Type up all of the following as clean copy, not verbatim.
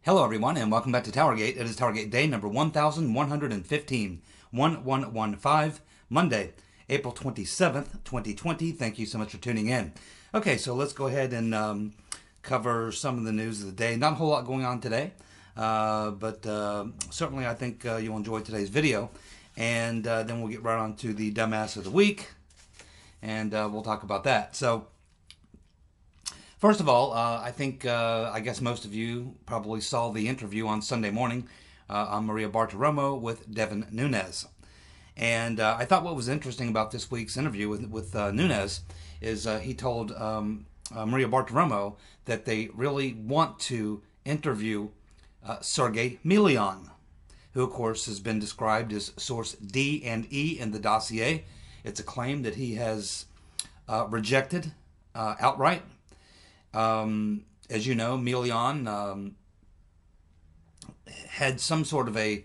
Hello, everyone, and welcome back to TowerGate. It is TowerGate day number 1115, 1115, Monday, April 27th, 2020. Thank you so much for tuning in. Okay, so let's go ahead and cover some of the news of the day. Not a whole lot going on today, but certainly I think you'll enjoy today's video. And then we'll get right on to the dumbass of the week, and we'll talk about that. So, first of all, I guess most of you probably saw the interview on Sunday morning on Maria Bartiromo with Devin Nunes. And I thought what was interesting about this week's interview with Nunes is he told Maria Bartiromo that they really want to interview Sergey Millian, who, of course, has been described as source D and E in the dossier. It's a claim that he has rejected outright. As you know, Millian had some sort of a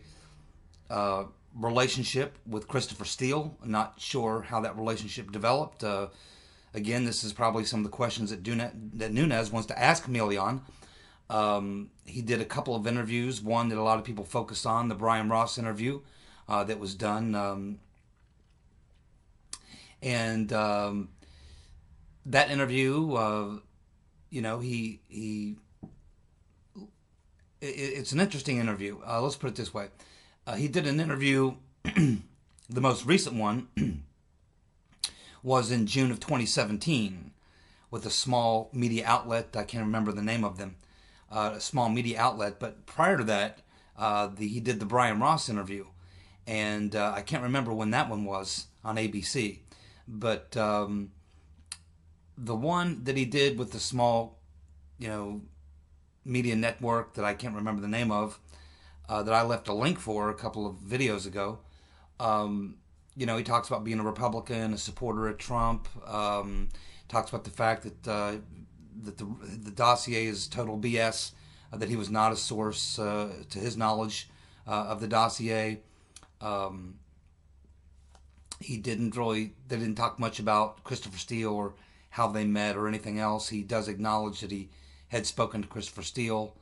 relationship with Christopher Steele. I'm not sure how that relationship developed. Again, this is probably some of the questions that Nunes wants to ask Millian. He did a couple of interviews, one that a lot of people focused on, the Brian Ross interview that was done. That interview, it's an interesting interview. Let's put it this way. He did an interview, the most recent one was in June of 2017 with a small media outlet. I can't remember the name of them. A small media outlet. But prior to that, he did the Brian Ross interview. And I can't remember when that one was on ABC. But the one that he did with the small, media network that I can't remember the name of, that I left a link for a couple of videos ago. He talks about being a Republican, a supporter of Trump. Talks about the fact that the dossier is total BS. That he was not a source, to his knowledge, of the dossier. They didn't talk much about Christopher Steele or how they met or anything else. He does acknowledge that he had spoken to Christopher Steele.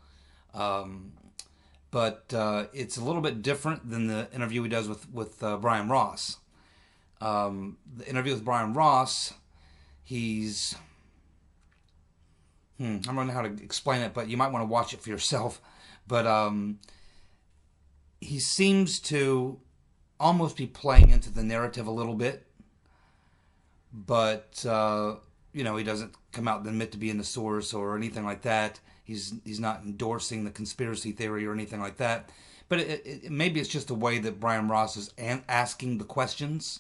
But it's a little bit different than the interview he does with Brian Ross. The interview with Brian Ross, I don't know how to explain it, but you might want to watch it for yourself. But he seems to almost be playing into the narrative a little bit. But, he doesn't come out and admit to being the source or anything like that. He's not endorsing the conspiracy theory or anything like that. But maybe it's just the way that Brian Ross is asking the questions.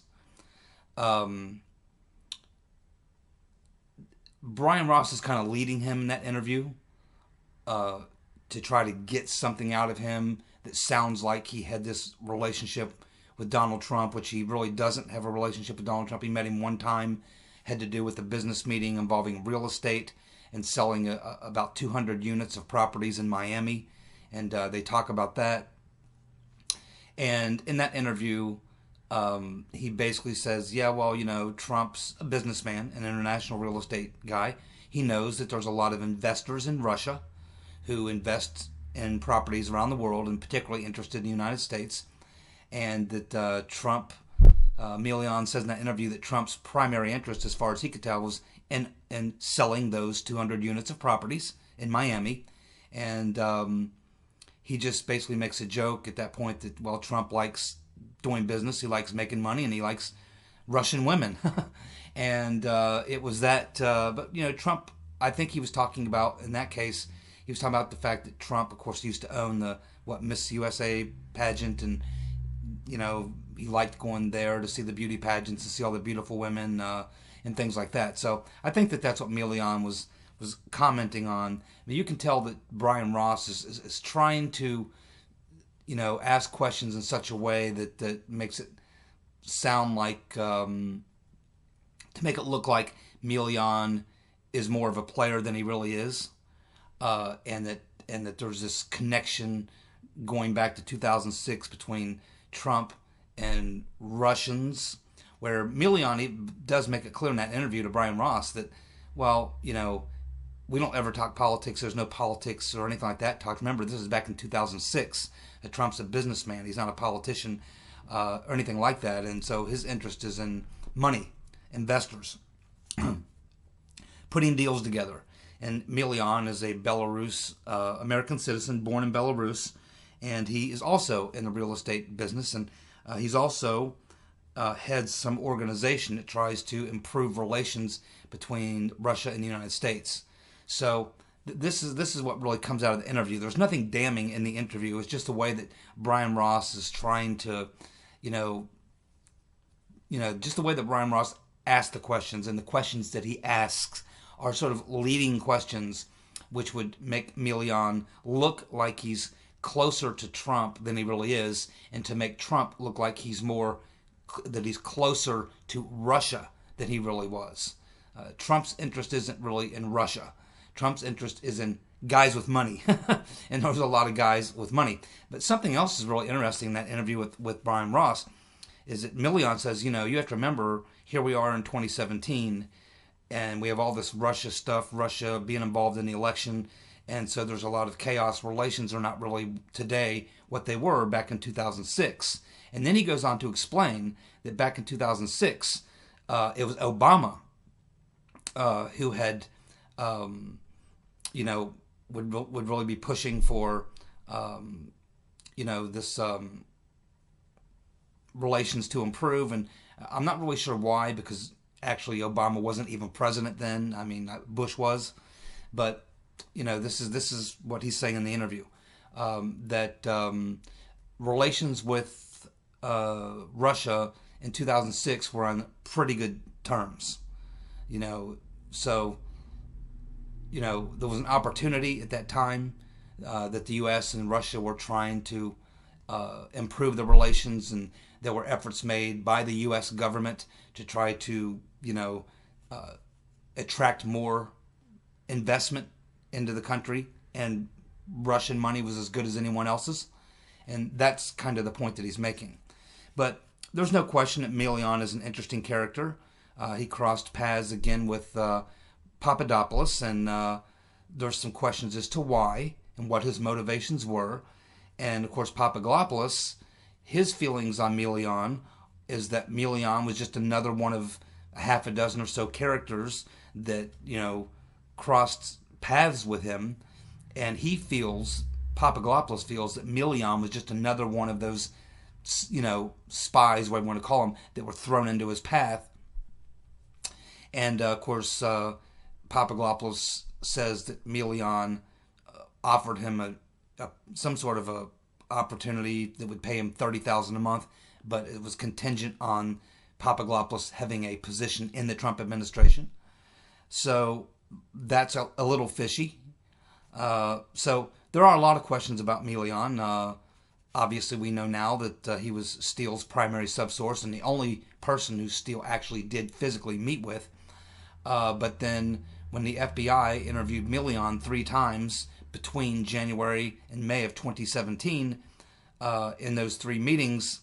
Brian Ross is kind of leading him in that interview to try to get something out of him that sounds like he had this relationship with Donald Trump, which he really doesn't have a relationship with Donald Trump. He met him one time, had to do with a business meeting involving real estate and selling about 200 units of properties in Miami. And they talk about that. And in that interview, he basically says, Trump's a businessman, an international real estate guy. He knows that there's a lot of investors in Russia who invest in properties around the world, and particularly interested in the United States. And that Millian says in that interview that Trump's primary interest, as far as he could tell, was in selling those 200 units of properties in Miami. And he just basically makes a joke at that point that, Trump likes doing business, he likes making money, and he likes Russian women. And it was that, but Trump, I think he was talking about, in that case, he was talking about the fact that Trump, of course, used to own the Miss USA pageant, and he liked going there to see the beauty pageants, to see all the beautiful women and things like that. So I think that that's what Millian was commenting on. I mean, you can tell that Brian Ross is trying to ask questions in such a way that makes it sound like, to make it look like Millian is more of a player than he really is, and that there's this connection going back to 2006 between Trump and Russians, where Millian, he does make it clear in that interview to Brian Ross that well, we don't ever talk politics. There's no politics or anything like that talked. Remember, this is back in 2006. Trump's a businessman. He's not a politician or anything like that. And so his interest is in money, investors, putting deals together. And Millian is a Belarus American citizen born in Belarus, and he is also in the real estate business. And he's also heads some organization that tries to improve relations between Russia and the United States. So this is what really comes out of the interview. There's nothing damning in the interview. It's just the way that Brian Ross is trying to, just the way that Brian Ross asks the questions, and the questions that he asks are sort of leading questions, which would make Millian look like he's closer to Trump than he really is, and to make Trump look like he's closer to Russia than he really was. Trump's interest isn't really in Russia. Trump's interest is in guys with money. And there's a lot of guys with money. But something else is really interesting in that interview with Brian Ross is that Millian says, you have to remember, here we are in 2017, and we have all this Russia stuff, Russia being involved in the election, and so there's a lot of chaos. Relations are not really today what they were back in 2006. And then he goes on to explain that back in 2006, it was Obama who had, would really be pushing for, this relations to improve. And I'm not really sure why, because actually Obama wasn't even president then. I mean, Bush was. But, this is what he's saying in the interview, that relations with Russia in 2006 were on pretty good terms. So, there was an opportunity at that time that the U.S. and Russia were trying to improve the relations, and there were efforts made by the U.S. government to try to, attract more investment into the country, and Russian money was as good as anyone else's. And that's kind of the point that he's making. But there's no question that Millian is an interesting character. He crossed paths again with Papadopoulos, and there's some questions as to why and what his motivations were. And of course, Papadopoulos, his feelings on Millian is that Millian was just another one of a half a dozen or so characters that, crossed paths with him. And Papadopoulos feels that Millian was just another one of those, spies, what I want to call them, that were thrown into his path. And of course, Papadopoulos says that Millian offered him some sort of a opportunity that would pay him $30,000 a month, but it was contingent on Papadopoulos having a position in the Trump administration. So that's a little fishy. So there are a lot of questions about Millian. Obviously, we know now that he was Steele's primary subsource and the only person who Steele actually did physically meet with. But then when the FBI interviewed Millian 3 times between January and May of 2017, in those 3 meetings,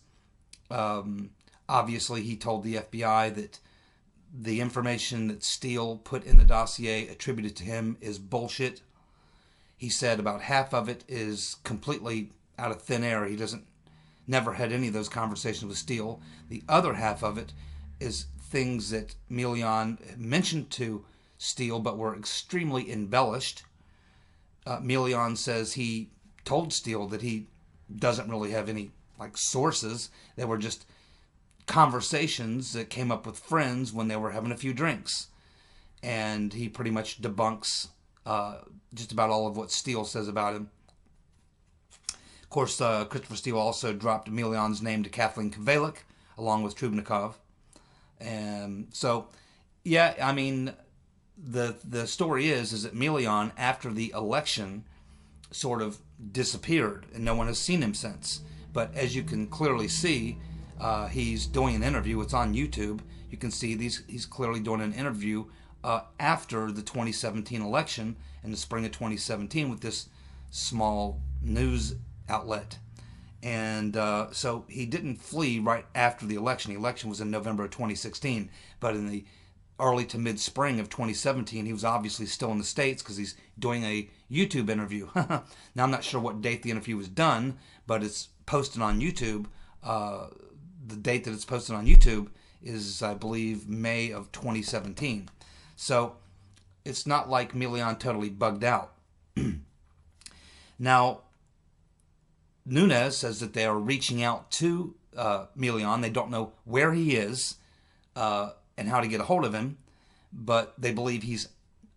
obviously he told the FBI that the information that Steele put in the dossier attributed to him is bullshit. He said about half of it is completely out of thin air. He never had any of those conversations with Steele. The other half of it is things that Millian mentioned to Steele but were extremely embellished. Millian says he told Steele that he doesn't really have any sources. They were just conversations that came up with friends when they were having a few drinks. And he pretty much debunks just about all of what Steele says about him. Of course, Christopher Steele also dropped Millian's name to Kathleen Kvalik, along with Trubnikov. And so, yeah, I mean, the story is that Millian, after the election, sort of disappeared, and no one has seen him since. But as you can clearly see, he's doing an interview. It's on YouTube. You can see he's clearly doing an interview after the 2017 election in the spring of 2017 with this small news outlet. And so he didn't flee right after the election. The election was in November of 2016. But in the early to mid-spring of 2017. He was obviously still in the States because he's doing a YouTube interview. Now, I'm not sure what date the interview was done, but it's posted on YouTube. The date that it's posted on YouTube is, I believe, May of 2017. So it's not like Millian totally bugged out. Now, Nunes says that they are reaching out to Millian. They don't know where he is and how to get a hold of him, but they believe he's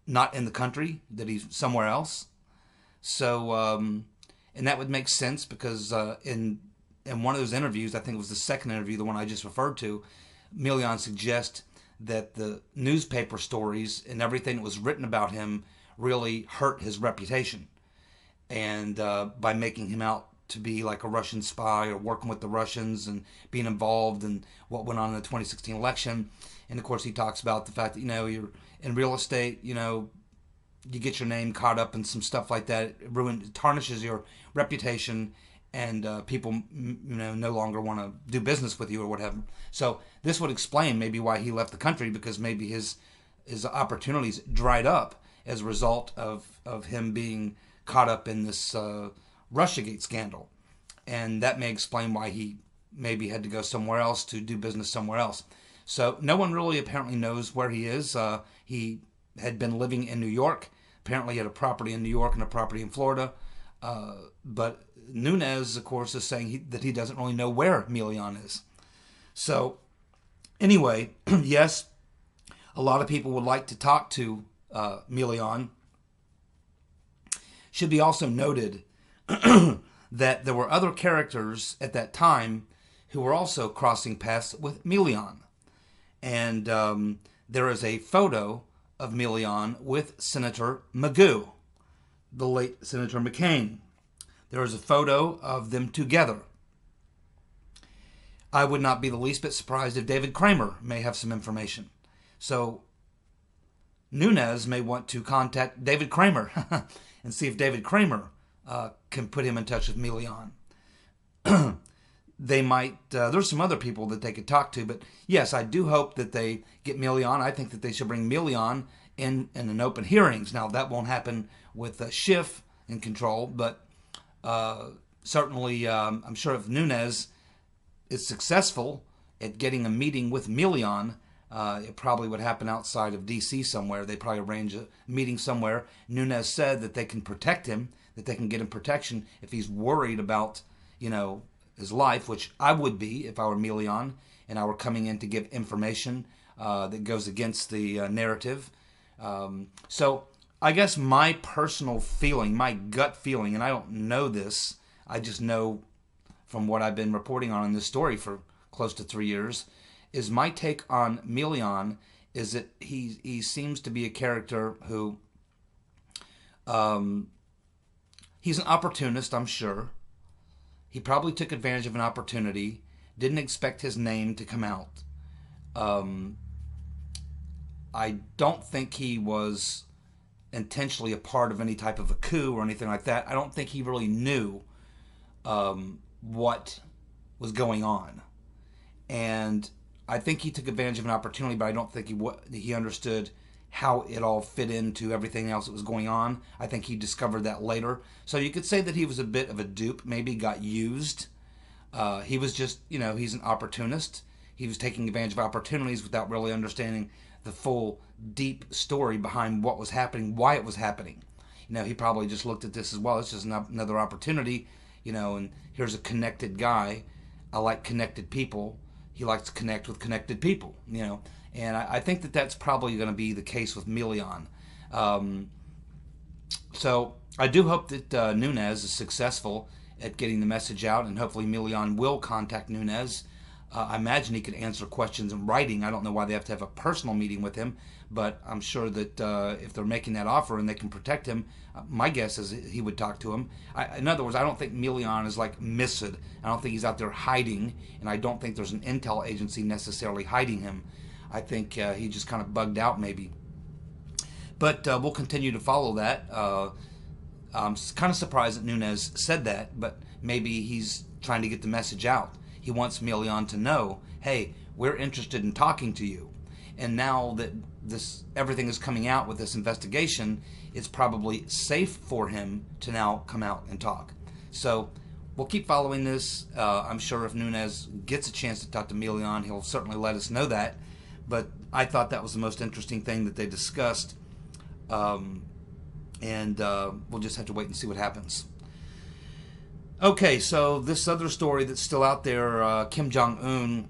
not in the country, that he's somewhere else. So, and that would make sense because in one of those interviews, I think it was the second interview, the one I just referred to, Millian suggests that the newspaper stories and everything that was written about him really hurt his reputation. And by making him out to be like a Russian spy or working with the Russians and being involved in what went on in the 2016 election. And of course, he talks about the fact that, you're in real estate, you get your name caught up in some stuff like that. It tarnishes your reputation, and people, no longer want to do business with you or whatever. So this would explain maybe why he left the country, because maybe his opportunities dried up as a result of him being caught up in this Russiagate scandal. And that may explain why he maybe had to go somewhere else to do business somewhere else. So no one really apparently knows where he is. He had been living in New York. Apparently he had a property in New York and a property in Florida. But Nunes, of course, is saying that he doesn't really know where Millian is. So anyway, yes, a lot of people would like to talk to Millian. Should be also noted that there were other characters at that time who were also crossing paths with Millian. And there is a photo of Millian with Senator Magoo, the late Senator McCain. There is a photo of them together. I would not be the least bit surprised if David Kramer may have some information. So Nunes may want to contact David Kramer and see if David Kramer can put him in touch with Millian. They might, there's some other people that they could talk to, but yes, I do hope that they get Millian. I think that they should bring Millian in an open hearings. Now, that won't happen with Schiff in control, but certainly I'm sure if Nunes is successful at getting a meeting with Millian, it probably would happen outside of D.C. somewhere. They probably arrange a meeting somewhere. Nunes said that they can protect him, that they can get him protection if he's worried about, his life, which I would be if I were Millian and I were coming in to give information that goes against the narrative. So I guess my personal feeling, my gut feeling, and I don't know this, I just know from what I've been reporting on in this story for close to 3 years, is my take on Millian is that he seems to be a character who, he's an opportunist, I'm sure. He probably took advantage of an opportunity, didn't expect his name to come out. I don't think he was intentionally a part of any type of a coup or anything like that. I don't think he really knew what was going on. And I think he took advantage of an opportunity, but I don't think he understood how it all fit into everything else that was going on. I think he discovered that later. So you could say that he was a bit of a dupe, maybe got used. He was just, he's an opportunist. He was taking advantage of opportunities without really understanding the full, deep story behind what was happening, why it was happening. He probably just looked at this as, well, it's just another opportunity, and here's a connected guy. I like connected people. He likes to connect with connected people, And I think that that's probably going to be the case with Millian. So I do hope that Nunes is successful at getting the message out, and hopefully Millian will contact Nunes. I imagine he could answer questions in writing. I don't know why they have to have a personal meeting with him, but I'm sure that if they're making that offer and they can protect him, my guess is he would talk to him. In other words, I don't think Millian is like Missed. I don't think he's out there hiding, and I don't think there's an intel agency necessarily hiding him. I think he just kind of bugged out maybe. But we'll continue to follow that. I'm kind of surprised that Nunes said that, but maybe he's trying to get the message out. He wants Millian to know, hey, we're interested in talking to you. And now that everything is coming out with this investigation, it's probably safe for him to now come out and talk. So we'll keep following this. I'm sure if Nunes gets a chance to talk to Millian, he'll certainly let us know that. But I thought that was the most interesting thing that they discussed. And we'll just have to wait and see what happens. Okay, so this other story that's still out there, Kim Jong-un,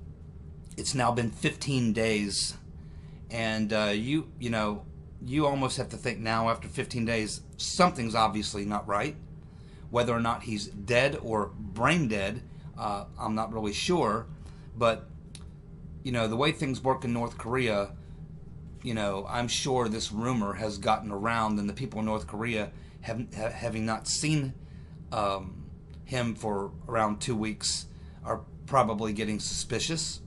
it's now been 15 days. And you almost have to think now, after 15 days, something's obviously not right. Whether or not he's dead or brain dead, I'm not really sure. But, the way things work in North Korea, I'm sure this rumor has gotten around, and the people in North Korea, having not seen him for around 2 weeks, are probably getting suspicious.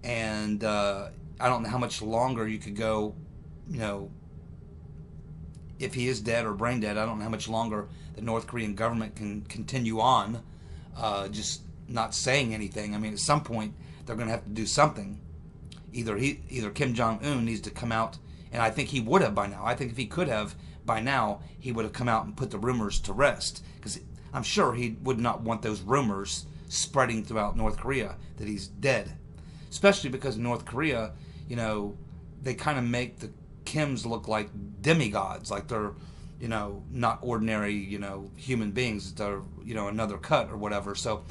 And I don't know how much longer you could go, if he is dead or brain dead. I don't know how much longer the North Korean government can continue on just not saying anything. I mean, at some point, they're going to have to do something. Either Kim Jong-un needs to come out, and I think he would have by now. I think if he could have by now, he would have come out and put the rumors to rest. Because I'm sure he would not want those rumors spreading throughout North Korea that he's dead. Especially because in North Korea, they kind of make the Kims look like demigods, like they're, not ordinary, human beings. They're, another cut or whatever. So,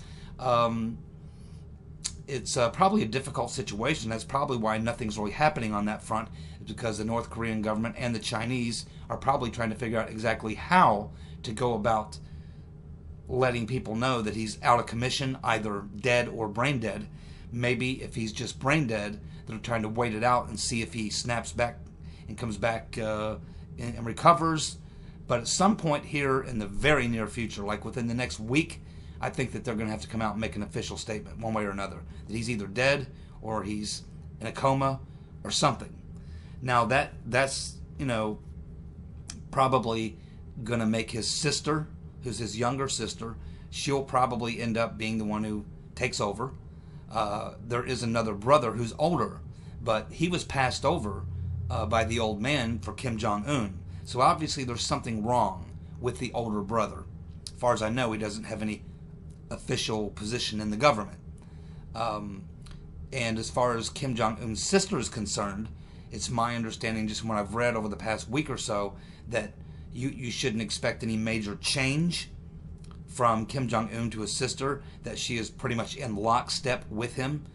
it's probably a difficult situation. That's probably why nothing's really happening on that front, is because the North Korean government and the Chinese are probably trying to figure out exactly how to go about letting people know that he's out of commission, either dead or brain dead. Maybe if he's just brain dead, they're trying to wait it out and see if he snaps back and comes back and recovers. But at some point here in the very near future, like within the next week, I think that they're going to have to come out and make an official statement one way or another, that he's either dead or he's in a coma or something. Now that's probably going to make his sister, who's his younger sister, she'll probably end up being the one who takes over. There is another brother who's older, but he was passed over by the old man for Kim Jong-un. So obviously there's something wrong with the older brother. As far as I know, he doesn't have any official position in the government. And as far as Kim Jong-un's sister is concerned, it's my understanding, just from what I've read over the past week or so, that you shouldn't expect any major change from Kim Jong-un to his sister, that she is pretty much in lockstep with him,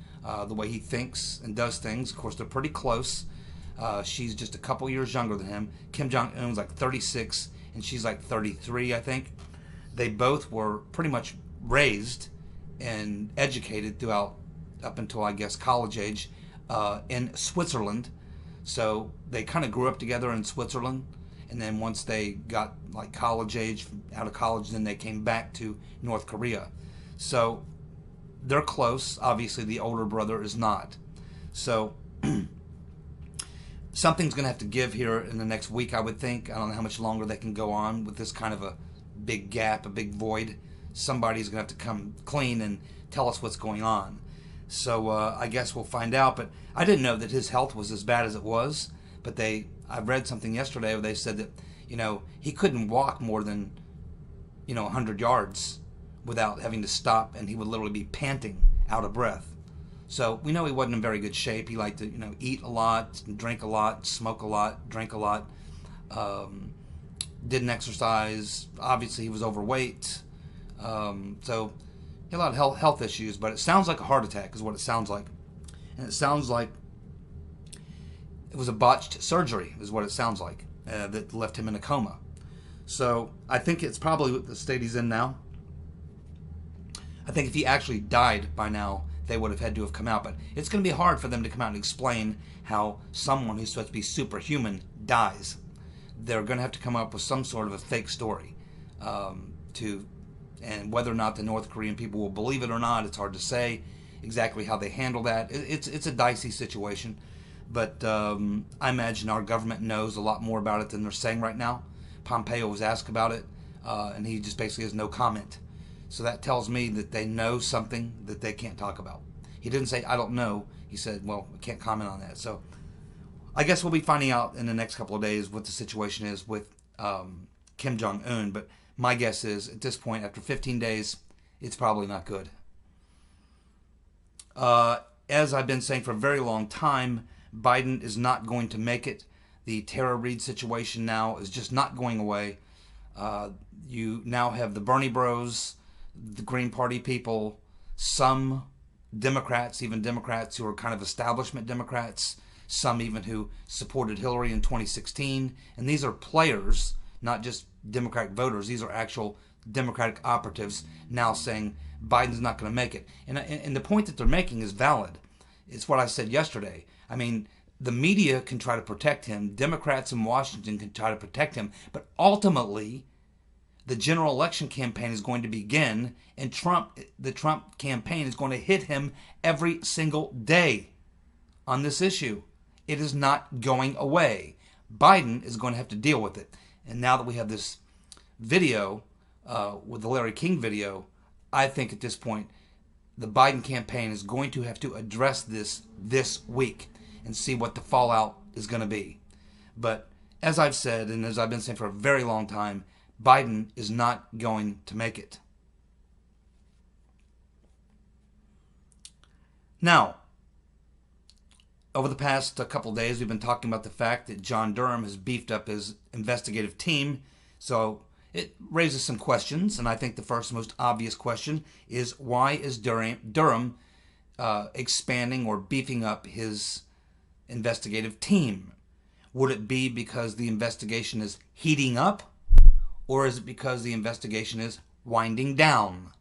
the way he thinks and does things. Of course, they're pretty close. She's just a couple years younger than him. Kim Jong-un's like 36, and she's like 33, I think. They both were pretty much raised and educated throughout, up until, I guess, college age, in Switzerland. So they kind of grew up together in Switzerland. And then once they got like college age, out of college, then they came back to North Korea. So they're close. Obviously, the older brother is not. So something's going to have to give here in the next week, I would think. I don't know how much longer they can go on with this kind of a big gap, a big void. Somebody's going to have to come clean and tell us what's going on. So I guess we'll find out. But I didn't know that his health was as bad as it was. But I read something yesterday where they said that, he couldn't walk more than, 100 yards without having to stop, and he would literally be panting, out of breath. So we know he wasn't in very good shape. He liked to, eat a lot, drink a lot, smoke a lot, drink a lot. Didn't exercise. Obviously, he was overweight. So he had a lot of health issues, but it sounds like a heart attack is what it sounds like. And it sounds like it was a botched surgery is what it sounds like, that left him in a coma. So I think it's probably the state he's in now. I think if he actually died by now, they would have had to have come out. But it's going to be hard for them to come out and explain how someone who's supposed to be superhuman dies. They're going to have to come up with some sort of a fake story. And whether or not the North Korean people will believe it or not, it's hard to say exactly how they handle that. It's a dicey situation. But I imagine our government knows a lot more about it than they're saying right now. Pompeo was asked about it, and he just basically has no comment. So that tells me that they know something that they can't talk about. He didn't say, I don't know. He said, well, I can't comment on that. So I guess we'll be finding out in the next couple of days what the situation is with Kim Jong-un, but my guess is at this point, after 15 days, it's probably not good. As I've been saying for a very long time, Biden is not going to make it. The Tara Reade situation now is just not going away. You now have the Bernie Bros, the Green Party people, some Democrats, even Democrats who are kind of establishment Democrats, some even who supported Hillary in 2016. And these are players, not just Democratic voters. These are actual Democratic operatives now saying Biden's not going to make it. And the point that they're making is valid. It's what I said yesterday. I mean, the media can try to protect him. Democrats in Washington can try to protect him. But ultimately, the general election campaign is going to begin, and the Trump campaign is going to hit him every single day on this issue. It is not going away. Biden is going to have to deal with it. And now that we have this video, with the Larry King video, I think at this point, the Biden campaign is going to have to address this week and see what the fallout is going to be. But as I've said, and as I've been saying for a very long time, Biden is not going to make it. Now, over the past couple days, we've been talking about the fact that John Durham has beefed up his investigative team. So it raises some questions, and I think the first most obvious question is, why is Durham expanding or beefing up his investigative team? Would it be because the investigation is heating up, or is it because the investigation is winding down?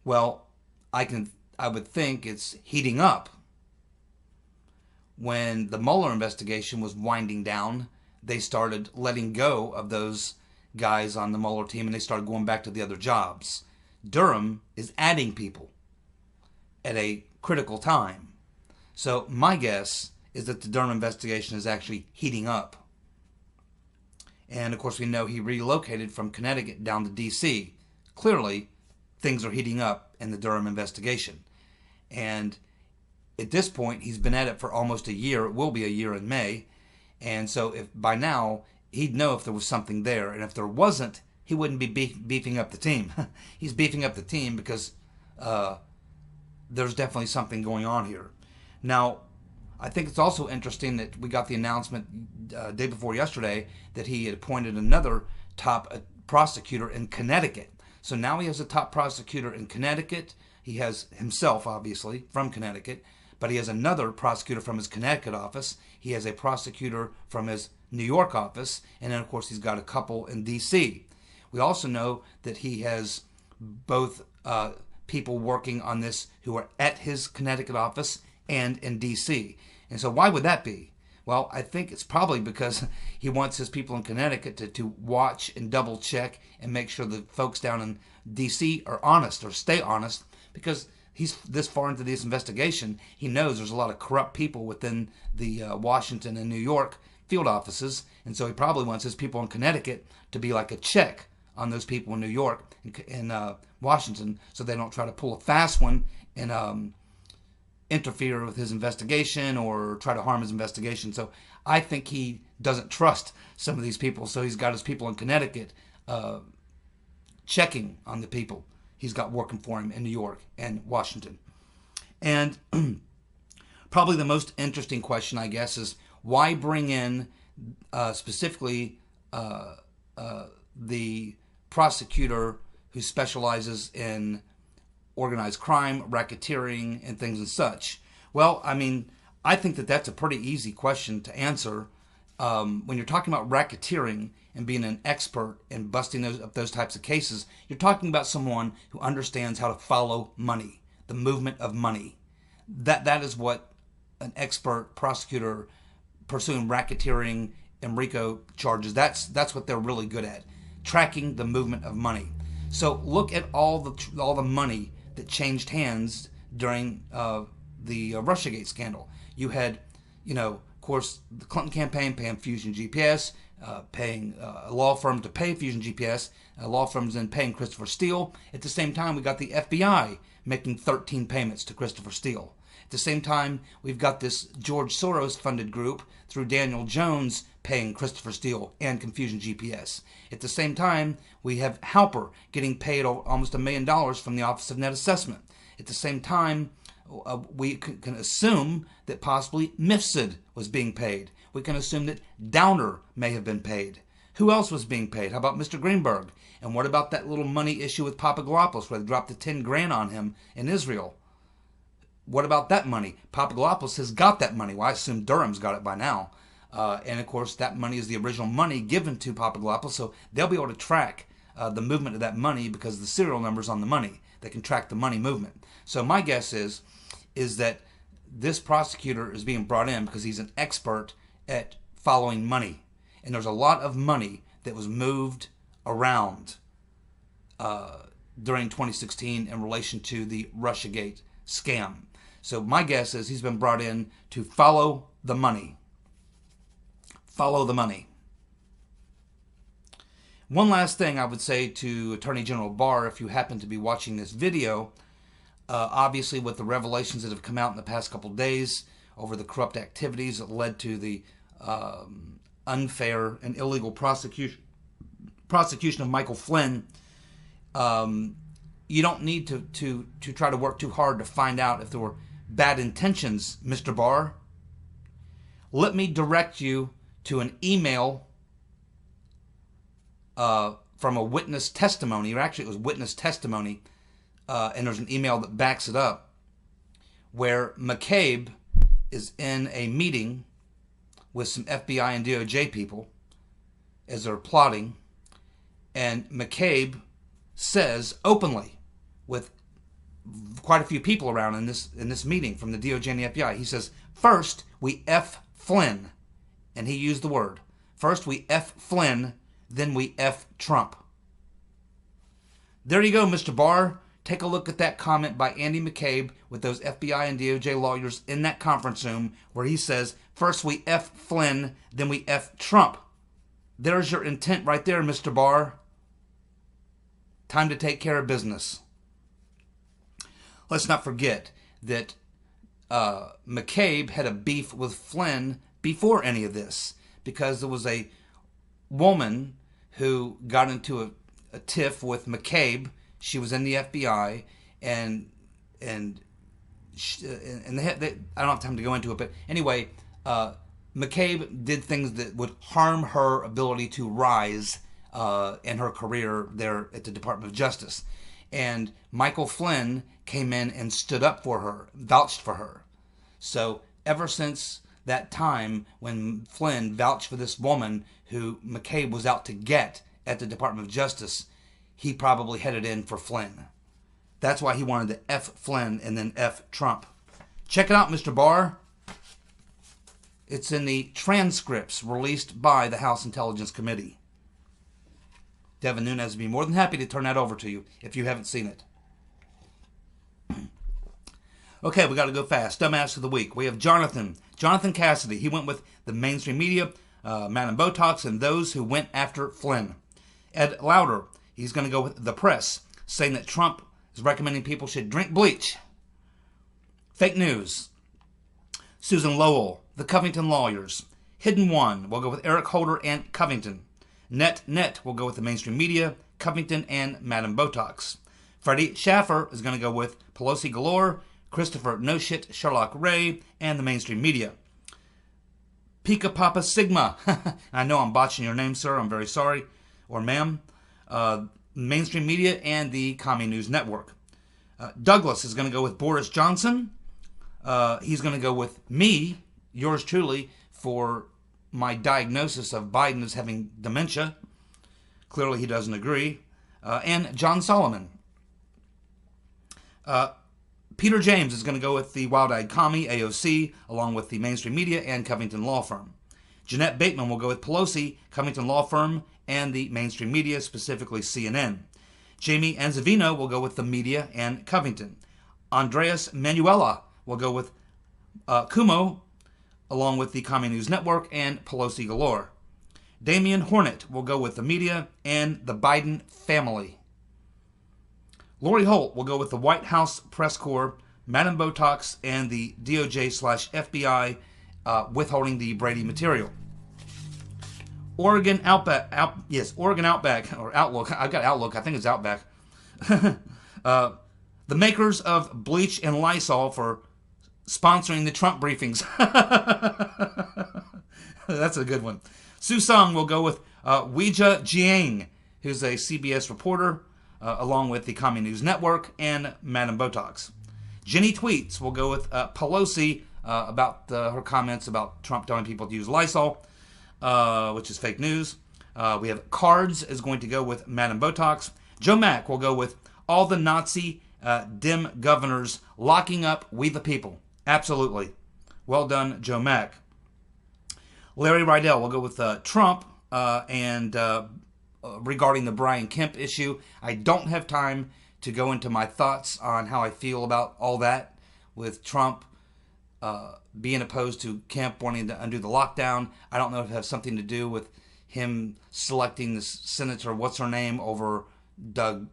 Well, I would think it's heating up. When the Mueller investigation was winding down, they started letting go of those guys on the Mueller team, and they started going back to the other jobs. Durham is adding people at a critical time. So my guess is that the Durham investigation is actually heating up. And of course we know he relocated from Connecticut down to D.C. Clearly, things are heating up in the Durham investigation. And at this point, he's been at it for almost a year. It will be a year in May. And so if by now, he'd know if there was something there. And if there wasn't, he wouldn't be beefing up the team. He's beefing up the team because there's definitely something going on here. Now, I think it's also interesting that we got the announcement day before yesterday that he had appointed another top prosecutor in Connecticut. So now he has a top prosecutor in Connecticut. He has himself, obviously, from Connecticut, but he has another prosecutor from his Connecticut office. He has a prosecutor from his New York office, and then, of course, he's got a couple in D.C. We also know that he has both people working on this who are at his Connecticut office and in D.C. And so why would that be? Well, I think it's probably because he wants his people in Connecticut to watch and double check and make sure the folks down in D.C. are honest or stay honest, because he's this far into this investigation. He knows there's a lot of corrupt people within the Washington and New York field offices, and so he probably wants his people in Connecticut to be like a check on those people in New York and Washington, so they don't try to pull a fast one and interfere with his investigation or try to harm his investigation. So I think he doesn't trust some of these people, so he's got his people in Connecticut checking on the people he's got working for him in New York and Washington. And probably the most interesting question, I guess, is why bring in specifically the prosecutor who specializes in organized crime, racketeering, and things and such? Well, I mean, I think that that's a pretty easy question to answer. When you're talking about racketeering and being an expert in busting those types of cases, you're talking about someone who understands how to follow money, the movement of money. That is what an expert prosecutor pursuing racketeering and RICO charges, that's what they're really good at, tracking the movement of money. So look at all the money that changed hands during the Russiagate scandal. You had, of course, the Clinton campaign paying Fusion GPS, paying a law firm to pay Fusion GPS, law firms then paying Christopher Steele. At the same time, we got the FBI making 13 payments to Christopher Steele. At the same time, we've got this George Soros-funded group through Daniel Jones paying Christopher Steele and Confusion GPS. At the same time, we have Halper getting paid almost $1 million from the Office of Net Assessment. At the same time, we can assume that possibly Mifsud was being paid. We can assume that Downer may have been paid. Who else was being paid? How about Mr. Greenberg? And what about that little money issue with Papadopoulos where they dropped the 10 grand on him in Israel? What about that money? Papadopoulos has got that money. Well, I assume Durham's got it by now. And of course, that money is the original money given to Papadopoulos, so they'll be able to track the movement of that money because of the serial numbers on the money. They can track the money movement. So my guess is that this prosecutor is being brought in because he's an expert at following money. And there's a lot of money that was moved around during 2016 in relation to the Russiagate scam. So my guess is he's been brought in to follow the money. Follow the money. One last thing I would say to Attorney General Barr, if you happen to be watching this video, obviously with the revelations that have come out in the past couple of days over the corrupt activities that led to the unfair and illegal prosecution of Michael Flynn, you don't need to try to work too hard to find out if there were bad intentions, Mr. Barr. Let me direct you to an email from a witness testimony, or actually it was witness testimony, and there's an email that backs it up, where McCabe is in a meeting with some FBI and DOJ people as they're plotting, and McCabe says openly, with quite a few people around in this meeting from the DOJ and the FBI, he says, first we F Flynn, and he used the word, first we F Flynn, then we F Trump. There you go, Mr. Barr. Take a look at that comment by Andy McCabe with those FBI and DOJ lawyers in that conference room where he says, first we F Flynn, then we F Trump. There's your intent right there, Mr. Barr. Time to take care of business. Let's not forget that McCabe had a beef with Flynn before any of this because there was a woman who got into a tiff with McCabe. She was in the FBI, and they I don't have time to go into it, but anyway, McCabe did things that would harm her ability to rise in her career there at the Department of Justice. And Michael Flynn came in and stood up for her, vouched for her. So ever since that time when Flynn vouched for this woman who McCabe was out to get at the Department of Justice, he probably headed in for Flynn. That's why he wanted to F Flynn and then F Trump. Check it out, Mr. Barr. It's in the transcripts released by the House Intelligence Committee. Devin Nunes would be more than happy to turn that over to you if you haven't seen it. Okay, we got to go fast. Dumbass of the week. We have Jonathan Cassidy. He went with the mainstream media, Madam Botox, and those who went after Flynn. Ed Lauder. He's going to go with the press, saying that Trump is recommending people should drink bleach. Fake news. Susan Lowell, the Covington lawyers. Hidden One will go with Eric Holder and Covington. Net will go with the mainstream media, Covington, and Madam Botox. Freddie Schaffer is going to go with Pelosi Galore, Christopher No Shit, Sherlock Ray, and the mainstream media. Pika Papa Sigma. I know I'm botching your name, sir. I'm very sorry. Or ma'am. Mainstream media and the Commie News Network. Douglas is going to go with Boris Johnson. He's going to go with me, yours truly, for my diagnosis of Biden as having dementia. Clearly he doesn't agree. And John Solomon. Peter James is going to go with the Wild-Eyed Commie, AOC, along with the mainstream media and Covington Law Firm. Jeanette Bateman will go with Pelosi, Covington Law Firm, and the mainstream media, specifically CNN. Jamie Anzavino will go with the media and Covington. Andreas Manuela will go with Kumo, along with the Commie News Network and Pelosi Galore. Damian Hornet will go with the media and the Biden family. Lori Holt will go with the White House Press Corps, Madam Botox and the DOJ/FBI withholding the Brady material. Oregon Outback, Oregon Outback, or Outlook. I've got Outlook. I think it's Outback. The makers of bleach and Lysol for sponsoring the Trump briefings. That's a good one. Sue Sung will go with Weijia Jiang, who's a CBS reporter, along with the Communist News Network, and Madam Botox. Jenny Tweets will go with Pelosi about her comments about Trump telling people to use Lysol, which is fake news. We have Cards is going to go with Madam Botox. Joe Mack will go with all the Nazi dim governors locking up we the people. Absolutely. Well done, Joe Mack. Larry Rydell will go with Trump and regarding the Brian Kemp issue. I don't have time to go into my thoughts on how I feel about all that with Trump being opposed to Kemp wanting to undo the lockdown. I don't know if it has something to do with him selecting this Senator what's-her-name over Doug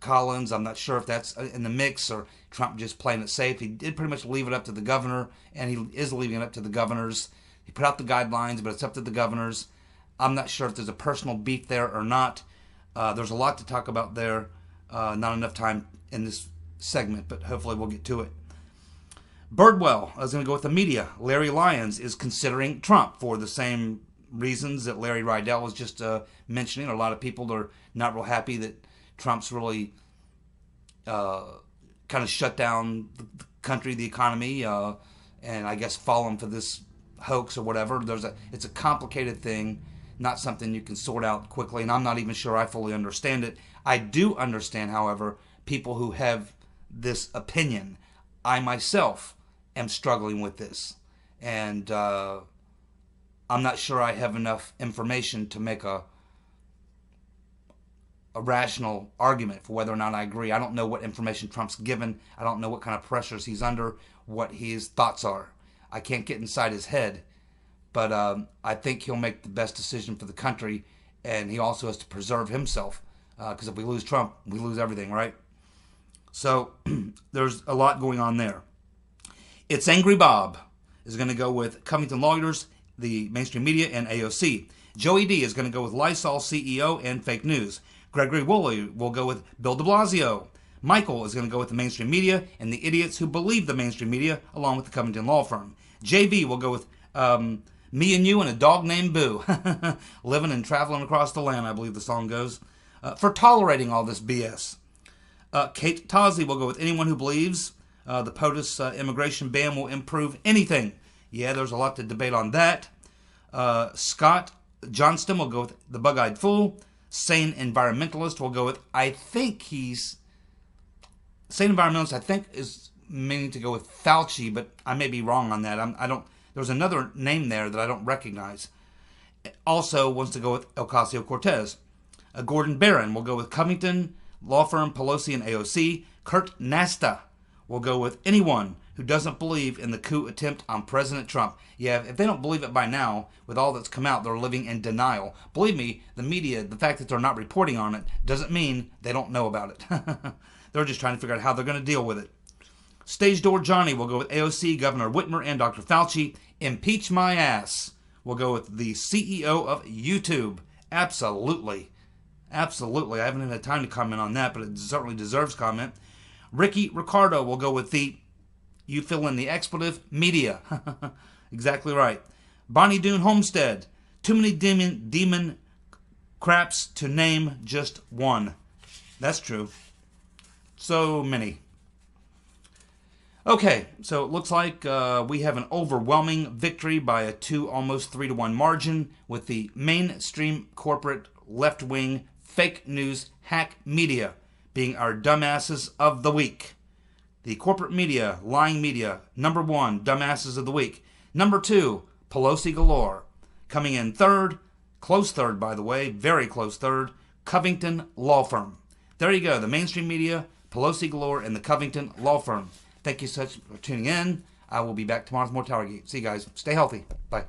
Collins. I'm not sure if that's in the mix or Trump just playing it safe. He did pretty much leave it up to the governor, and he is leaving it up to the governors. He put out the guidelines, but it's up to the governors. I'm not sure if there's a personal beef there or not. There's a lot to talk about there. Not enough time in this segment, but hopefully we'll get to it. Birdwell, I was going to go with the media. Larry Lyons is considering Trump for the same reasons that Larry Rydell was just mentioning. A lot of people are not real happy that Trump's really kind of shut down the country, the economy, and I guess fallen for this hoax or whatever. It's a complicated thing, not something you can sort out quickly, and I'm not even sure I fully understand it. I do understand, however, people who have this opinion. I myself am struggling with this, and I'm not sure I have enough information to make a rational argument for whether or not I agree. I don't know what information Trump's given. I don't know what kind of pressures he's under, what his thoughts are. I can't get inside his head, but I think he'll make the best decision for the country, and he also has to preserve himself, because if we lose Trump, we lose everything, right? So there's a lot going on there. It's Angry Bob is going to go with Covington Lawyers, the mainstream media, and AOC. Joey D is going to go with Lysol CEO and fake news. Gregory Woolley will go with Bill de Blasio. Michael is going to go with the mainstream media and the idiots who believe the mainstream media, along with the Covington Law Firm. JV will go with Me and You and a Dog Named Boo. Living and traveling across the land, I believe the song goes. For tolerating all this BS. Kate Tozzi will go with anyone who believes the POTUS immigration ban will improve anything. Yeah, there's a lot to debate on that. Scott Johnston will go with the Bug-Eyed Fool. Sane Environmentalist will go with, Sane Environmentalist, I think, is meaning to go with Fauci, but I may be wrong on that. There's another name there that I don't recognize. Also wants to go with Ocasio-Cortez. Gordon Barron will go with Covington, Law Firm, Pelosi, and AOC. Kurt Nasta will go with anyone who doesn't believe in the coup attempt on President Trump. Yeah, if they don't believe it by now, with all that's come out, they're living in denial. Believe me, the media, the fact that they're not reporting on it, doesn't mean they don't know about it. They're just trying to figure out how they're going to deal with it. Stage Door Johnny will go with AOC, Governor Whitmer, and Dr. Fauci. Impeach my ass will go with the CEO of YouTube. Absolutely. Absolutely. I haven't even had time to comment on that, but it certainly deserves comment. Ricky Ricardo will go with the, you fill in the expletive, media. Exactly right. Bonnie Doon Homestead. Too many demon craps to name just one. That's true. So many. Okay, so it looks like we have an overwhelming victory by a almost 3-1 margin with the mainstream corporate left-wing fake news hack media being our dumbasses of the week. The corporate media, lying media, number 1, dumbasses of the week. Number 2, Pelosi galore. Coming in third, close third by the way, very close third, Covington Law Firm. There you go, the mainstream media, Pelosi galore, and the Covington Law Firm. Thank you so much for tuning in. I will be back tomorrow with more TowerGate. See you guys. Stay healthy. Bye.